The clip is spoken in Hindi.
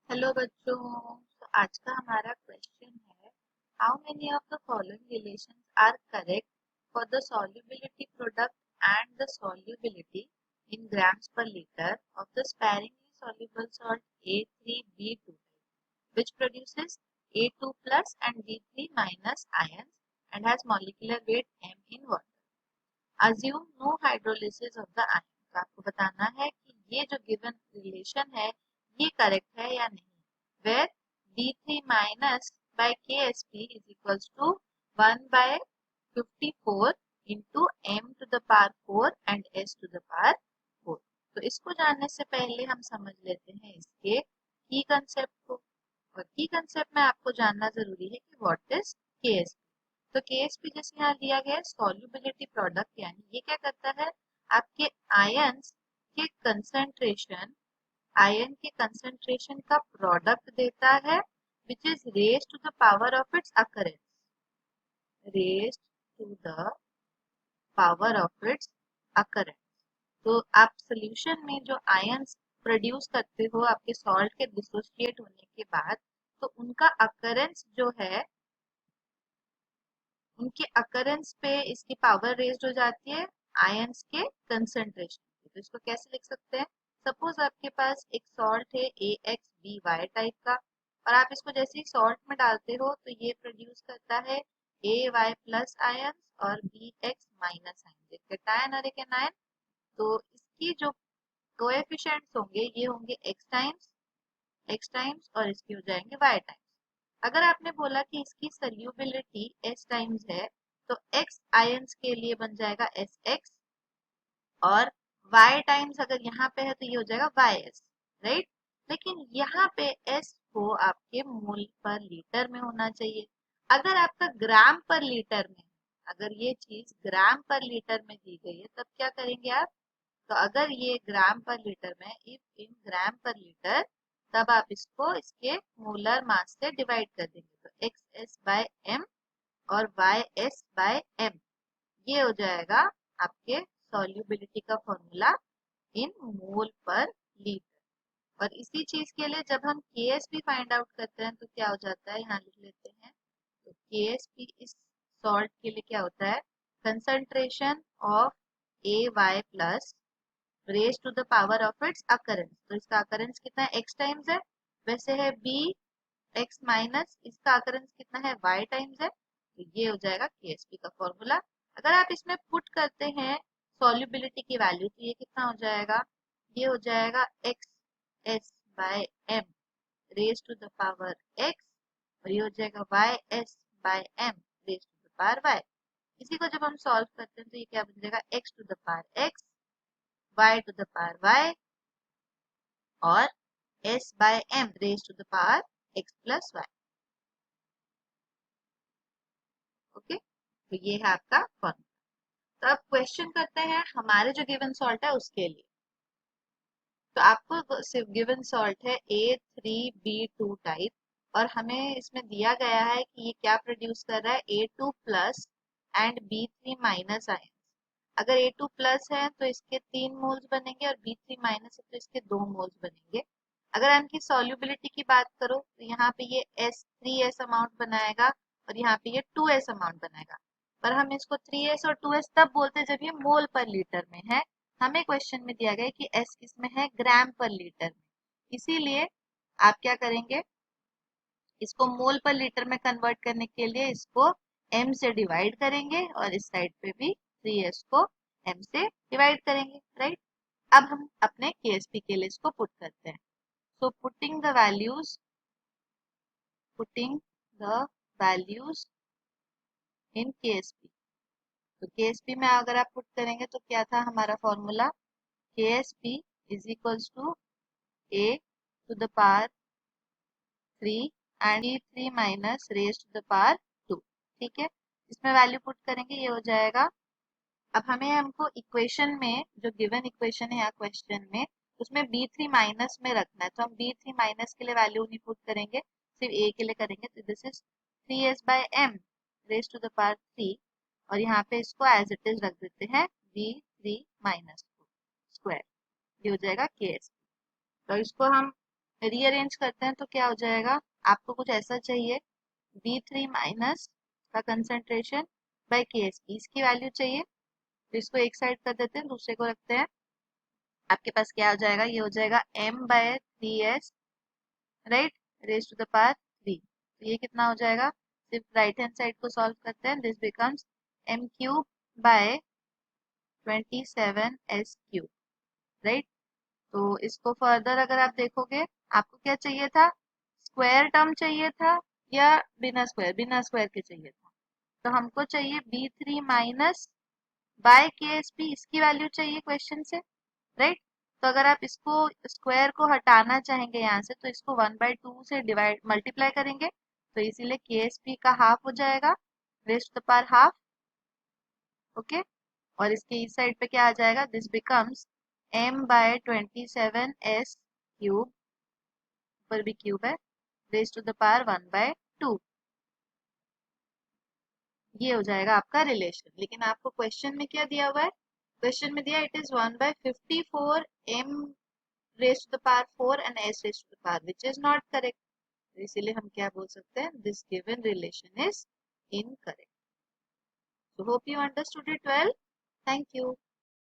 हेलो बच्चों। तो आज का हमारा क्वेश्चन है, how many of the following relations are correct for the solubility product and the solubility in grams per litre of the sparingly soluble salt A3B2 which produces A2 plus and B3 minus ions and has molecular weight M in water. Assume no hydrolysis of the ion. तो आपको बताना है कि ये जो गिवन रिलेशन है ये करेक्ट है या नहीं। Where B3 minus by KSP is equals to 1 by 54 into M to the power 4 and S to the power 4। तो इसको जानने से पहले हम समझ लेते हैं इसके की कंसेप्ट को। और की कंसेप्ट में आपको जानना जरूरी है कि व्हाट इज KSP। तो केएसपी जैसे यहाँ दिया गया है सॉल्युबिलिटी प्रोडक्ट, यानी ये क्या करता है, आपके आयंस के कंसंट्रेशन का प्रोडक्ट देता है which is raised to the power of its occurrence, raised to the power of its occurrence. तो आप सोल्यूशन में जो आयंस प्रोड्यूस करते हो आपके सॉल्ट के डिसोसिएट होने के बाद, तो उनका अकरेंस जो है, उनके अकरेंस पे इसकी पावर रेज्ड हो जाती है आयंस के कंसंट्रेशन पे। तो इसको कैसे लिख सकते हैं, सपोज आपके पास एक सॉल्ट है AXBY टाइप का, और आप इसको जैसे ही सॉल्ट में डालते हो तो ये प्रोड्यूस करता है AY प्लस आयंस और BX माइनस आयन, एक कैटायन और एक एनायन। तो इसकी जो कोएफिशिएंट्स होंगे ये होंगे x टाइम्स और इसके हो जाएंगे y टाइम्स। अगर आपने बोला कि इसकी सल्यूबिलिटी S टाइम्स है, तो x आयंस के लिए बन जाएगा Sx, और y टाइम्स अगर यहाँ पे है तो ये हो जाएगा Ys, राइट। लेकिन यहाँ पे S को आपके मोल पर लीटर में होना चाहिए। अगर आपका ग्राम पर लीटर में, अगर ये चीज ग्राम पर लीटर में दी गई है तब क्या करेंगे आप, तो अगर ये ग्राम पर लीटर में, इफ इन ग्राम पर लीटर, तब आप इसको इसके मोलर मास से डिवाइड कर देंगे। तो एक्स एस बाय एम और वाई एस बाय एम, ये हो जाएगा आपके सॉल्युबिलिटी का फॉर्मूला इन मोल पर लीटर। और इसी चीज के लिए जब हम KSP फाइंड आउट करते हैं तो क्या हो जाता है, यहाँ लिख लेते हैं। तो KSP इस सॉल्ट के लिए क्या होता है, concentration of AY plus raise to the power of its occurrence. तो इसका अकरेंस कितना है, x टाइम्स है, वैसे है b x माइनस, इसका अकरेंस कितना है, y टाइम्स है। तो ये हो जाएगा KSP का फॉर्मूला। अगर आप इसमें पुट करते हैं सॉल्युबिलिटी की वैल्यू तो ये कितना हो जाएगा, ये हो जाएगा x s by m raise to the power x, और ये हो जाएगा y s by m raise to the power y। इसी को जब हम सॉल्व करते हैं तो ये क्या बन जाएगा, x to the power x, y to the power y और s by m raise to the power x plus y। Okay, तो ये है आपका फॉर्मूला। तो अब क्वेश्चन करते हैं हमारे जो गिवन सॉल्ट है उसके लिए। तो आपको सिर्फ गिवन सॉल्ट है A3B2 टाइप, और हमें इसमें दिया गया है कि ये क्या प्रोड्यूस कर रहा है, A2 plus and B3 minus ion. अगर A2 प्लस है तो इसके 3 मोल्स बनेंगे और B3 माइनस है तो इसके 2 मोल्स बनेंगे। अगर इनकी सॉल्युबिलिटी की बात करो तो यहाँ पे ये S3S अमाउंट बनाएगा और यहाँ पे ये 2S अमाउंट बनाएगा। पर हम इसको 3S और 2S तब बोलते हैं जब ये मोल पर लीटर में है। हमें क्वेश्चन में दिया गया है कि S किस में है, ग्राम पर लीटर में। इसीलिए आप क्या करेंगे, इसको मोल पर लीटर में कन्वर्ट करने के लिए इसको m से डिवाइड करेंगे और इस साइड पे भी 3s को m से डिवाइड करेंगे, राइट। अब हम अपने KSP के लिए इसको पुट करते हैं। So putting the values in KSP। तो KSP में अगर आप पुट करेंगे तो क्या था हमारा formula, KSP is equals to a to the power 3 and E3 minus raise to the power 2। ठीक है, इसमें वैल्यू पुट करेंगे, ये हो जाएगा। अब हमको इक्वेशन में जो गिवन इक्वेशन है यहाँ क्वेश्चन में, उसमें B3 माइनस में रखना है, तो हम B3 माइनस के लिए वैल्यू नहीं पुट करेंगे, सिर्फ A के लिए करेंगे। तो this is 3s by m raise to the power 3, और यहाँ पे इसको एज इट इज रख देते हैं B3 माइनस स्क्वायर, ये हो जाएगा KS। तो इसको हम रीअरेंज करते हैं तो क्या हो जाएगा, आपको कुछ ऐसा चाहिए, B3 माइनस का कंसेंट्रेशन बाय KSP, इसकी वैल्यू चाहिए, तो इसको एक साइड कर देते हैं, दूसरे को रखते हैं। आपके पास क्या हो जाएगा, ये हो जाएगा M/3S, right, raise to the power 3। तो ये कितना हो जाएगा, सिर्फ राइट हैंड साइड को सॉल्व करते हैं, दिस बिकम्स M³/27S³, राइट। तो इसको फर्दर अगर आप देखोगे, आपको क्या चाहिए था, स्क्वायर टर्म चाहिए था या बिना स्क्वायर के चाहिए था, तो हमको चाहिए B3 माइनस बाय KSP, इसकी वैल्यू चाहिए क्वेश्चन से, राइट। तो अगर आप इसको स्क्वायर को हटाना चाहेंगे यहाँ से, तो इसको 1/2 से डिवाइड मल्टीप्लाई करेंगे, तो इसीलिए KSP का हाफ हो जाएगा, raised to the power half, okay. और इसके इस साइड पे क्या आ जाएगा, दिस बिकम्स M/27S³, ऊपर भी क्यूब है, रेज टू द पावर 1/2, ये हो जाएगा आपका रिलेशन। लेकिन आपको क्वेश्चन में क्या दिया हुआ है, क्वेश्चन में दिया it is 1/54 M raise to the power 4 and S raise to the power, which is not correct. इसीलिए हम क्या बोल सकते हैं, this given relation is incorrect. So hope you understood it well. Thank you.